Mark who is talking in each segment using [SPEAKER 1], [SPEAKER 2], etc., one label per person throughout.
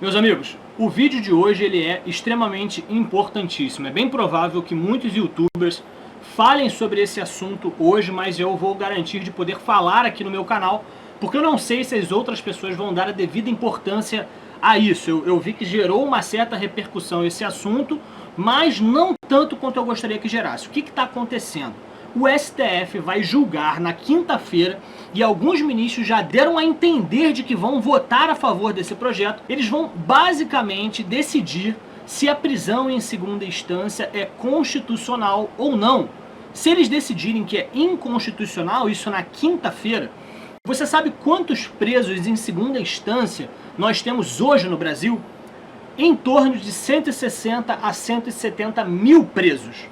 [SPEAKER 1] Meus amigos, o vídeo de hoje ele é extremamente importantíssimo. É bem provável que muitos youtubers falem sobre esse assunto hoje, mas eu vou garantir de poder falar aqui no meu canal, porque eu não sei se as outras pessoas vão dar a devida importância a isso. Eu vi que gerou uma certa repercussão esse assunto, mas não tanto quanto eu gostaria que gerasse. O que está acontecendo? O STF vai julgar na quinta-feira e alguns ministros já deram a entender de que vão votar a favor desse projeto. Eles vão basicamente decidir se a prisão em segunda instância é constitucional ou não. Se eles decidirem que é inconstitucional, isso na quinta-feira, você sabe quantos presos em segunda instância nós temos hoje no Brasil? Em torno de 160 a 170 mil presos.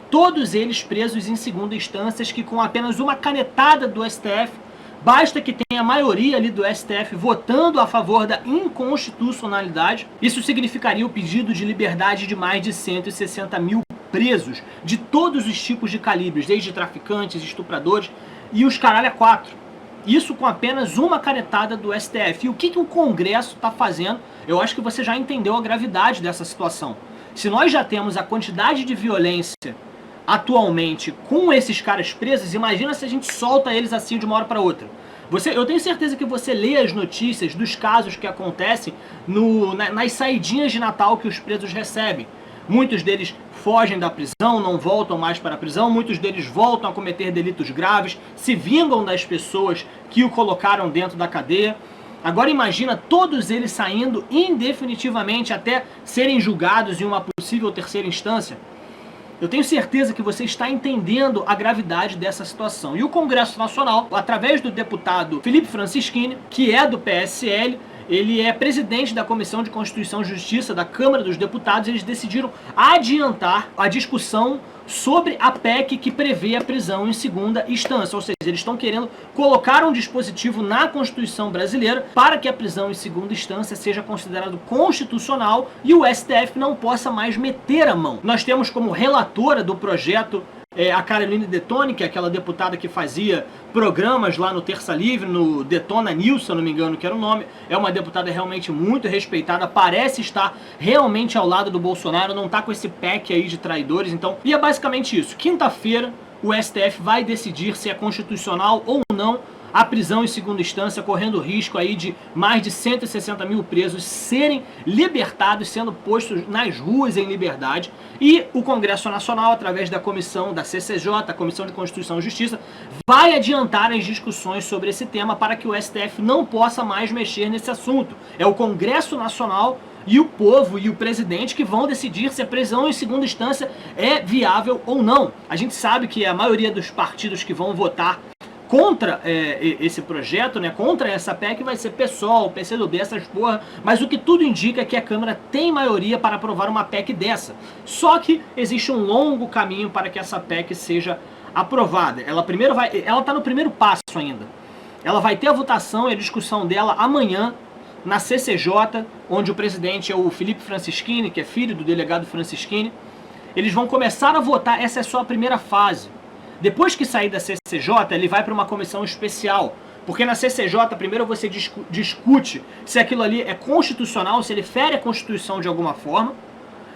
[SPEAKER 1] Todos eles presos em segunda instância, que com apenas uma canetada do STF, basta que tenha a maioria ali do STF votando a favor da inconstitucionalidade, isso significaria o pedido de liberdade de mais de 160 mil presos, de todos os tipos de calibres, desde traficantes, estupradores e os caralho a quatro. Isso com apenas uma canetada do STF. E o que o Congresso está fazendo? Eu acho que você já entendeu a gravidade dessa situação. Se nós já temos a quantidade de violência atualmente com esses caras presos, imagina se a gente solta eles assim de uma hora para outra. Eu tenho certeza que você lê as notícias dos casos que acontecem nas saidinhas de Natal que os presos recebem. Muitos deles fogem da prisão, não voltam mais para a prisão, muitos deles voltam a cometer delitos graves, se vingam das pessoas que o colocaram dentro da cadeia. Agora imagina todos eles saindo indefinitivamente até serem julgados em uma possível terceira instância. Eu tenho certeza que você está entendendo a gravidade dessa situação. E o Congresso Nacional, através do deputado Felipe Francischini, que é do PSL, ele é presidente da Comissão de Constituição e Justiça da Câmara dos Deputados, eles decidiram adiantar a discussão sobre a PEC que prevê a prisão em segunda instância. Ou seja, eles estão querendo colocar um dispositivo na Constituição brasileira para que a prisão em segunda instância seja considerado constitucional e o STF não possa mais meter a mão. Nós temos como relatora do projeto a Caroline Detoni, que é aquela deputada que fazia programas lá no Terça Livre, no Detona News, se eu não me engano que era o nome. É uma deputada realmente muito respeitada, parece estar realmente ao lado do Bolsonaro, não está com esse pack aí de traidores. Então, e é basicamente isso. Quinta-feira o STF vai decidir se é constitucional ou não a prisão em segunda instância, correndo o risco aí de mais de 160 mil presos serem libertados, sendo postos nas ruas em liberdade. E o Congresso Nacional, através da comissão da CCJ, a Comissão de Constituição e Justiça, vai adiantar as discussões sobre esse tema para que o STF não possa mais mexer nesse assunto. É o Congresso Nacional e o povo e o presidente que vão decidir se a prisão em segunda instância é viável ou não. A gente sabe que a maioria dos partidos que vão votar contra esse projeto, né, contra essa PEC, vai ser PSOL, PCdoB, essas porra, mas o que tudo indica é que a Câmara tem maioria para aprovar uma PEC dessa. Só que existe um longo caminho para que essa PEC seja aprovada. Ela está no primeiro passo ainda. Ela vai ter a votação e a discussão dela amanhã na CCJ, onde o presidente é o Felipe Francischini, que é filho do delegado Francischini. Eles vão começar a votar, essa é só a primeira fase. Depois que sair da CCJ, ele vai para uma comissão especial, porque na CCJ primeiro você discute se aquilo ali é constitucional, se ele fere a Constituição de alguma forma.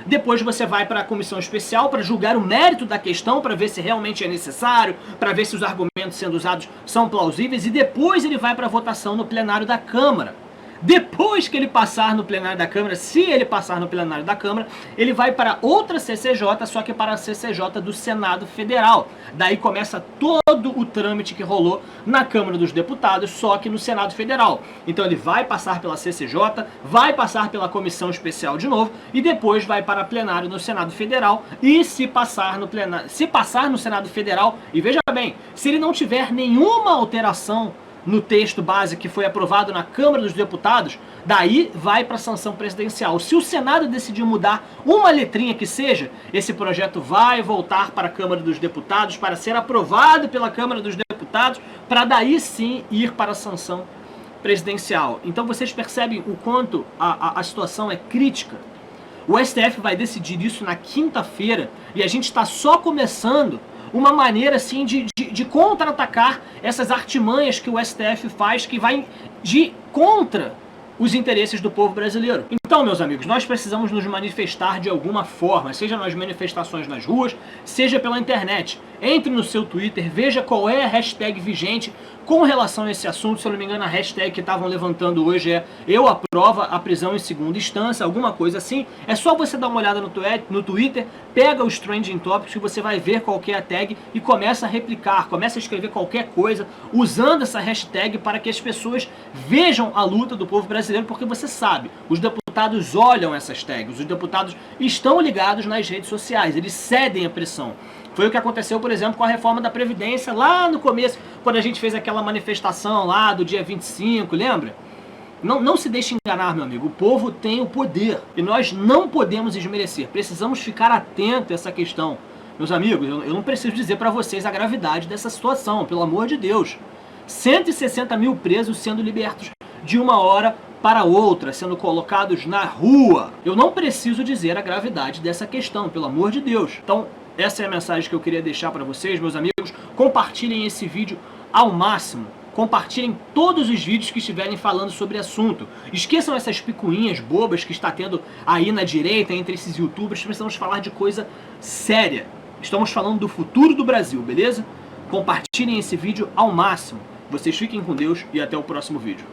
[SPEAKER 1] Depois você vai para a comissão especial para julgar o mérito da questão, para ver se realmente é necessário, para ver se os argumentos sendo usados são plausíveis, e depois ele vai para a votação no plenário da Câmara. Depois que ele passar no plenário da Câmara, se ele passar no plenário da Câmara, ele vai para outra CCJ, só que para a CCJ do Senado Federal. Daí começa todo o trâmite que rolou na Câmara dos Deputados, só que no Senado Federal. Então ele vai passar pela CCJ, vai passar pela Comissão Especial de novo, e depois vai para plenário no Senado Federal, e se passar no Senado Federal, e veja bem, se ele não tiver nenhuma alteração no texto base que foi aprovado na Câmara dos Deputados, daí vai para a sanção presidencial. Se o Senado decidir mudar uma letrinha que seja, esse projeto vai voltar para a Câmara dos Deputados para ser aprovado pela Câmara dos Deputados, para daí sim ir para a sanção presidencial. Então vocês percebem o quanto a situação é crítica. O STF vai decidir isso na quinta-feira e a gente está só começando uma maneira assim de contra-atacar essas artimanhas que o STF faz, que vai de contra os interesses do povo brasileiro. Então, meus amigos, nós precisamos nos manifestar de alguma forma, seja nas manifestações nas ruas, seja pela internet. Entre no seu Twitter, veja qual é a hashtag vigente com relação a esse assunto. Se eu não me engano, a hashtag que estavam levantando hoje é "Eu aprovo a prisão em segunda instância", alguma coisa assim. É só você dar uma olhada no Twitter, pega os Trending Topics e você vai ver qual que é a tag e começa a replicar, começa a escrever qualquer coisa usando essa hashtag para que as pessoas vejam a luta do povo brasileiro, porque você sabe, os deputados olham essas tags, os deputados estão ligados nas redes sociais, eles cedem a pressão. Foi o que aconteceu, por exemplo, com a reforma da Previdência lá no começo, quando a gente fez aquela manifestação lá do dia 25, lembra? Não se deixe enganar, meu amigo, o povo tem o poder e nós não podemos desmerecer, precisamos ficar atentos a essa questão. Meus amigos, eu não preciso dizer para vocês a gravidade dessa situação, pelo amor de Deus. 160 mil presos sendo libertos de uma hora para outra, sendo colocados na rua. Eu não preciso dizer a gravidade dessa questão, pelo amor de Deus. Então, essa é a mensagem que eu queria deixar para vocês, meus amigos. Compartilhem esse vídeo ao máximo. Compartilhem todos os vídeos que estiverem falando sobre o assunto. Esqueçam essas picuinhas bobas que está tendo aí na direita, entre esses youtubers. Precisamos falar de coisa séria. Estamos falando do futuro do Brasil, beleza? Compartilhem esse vídeo ao máximo. Vocês fiquem com Deus e até o próximo vídeo.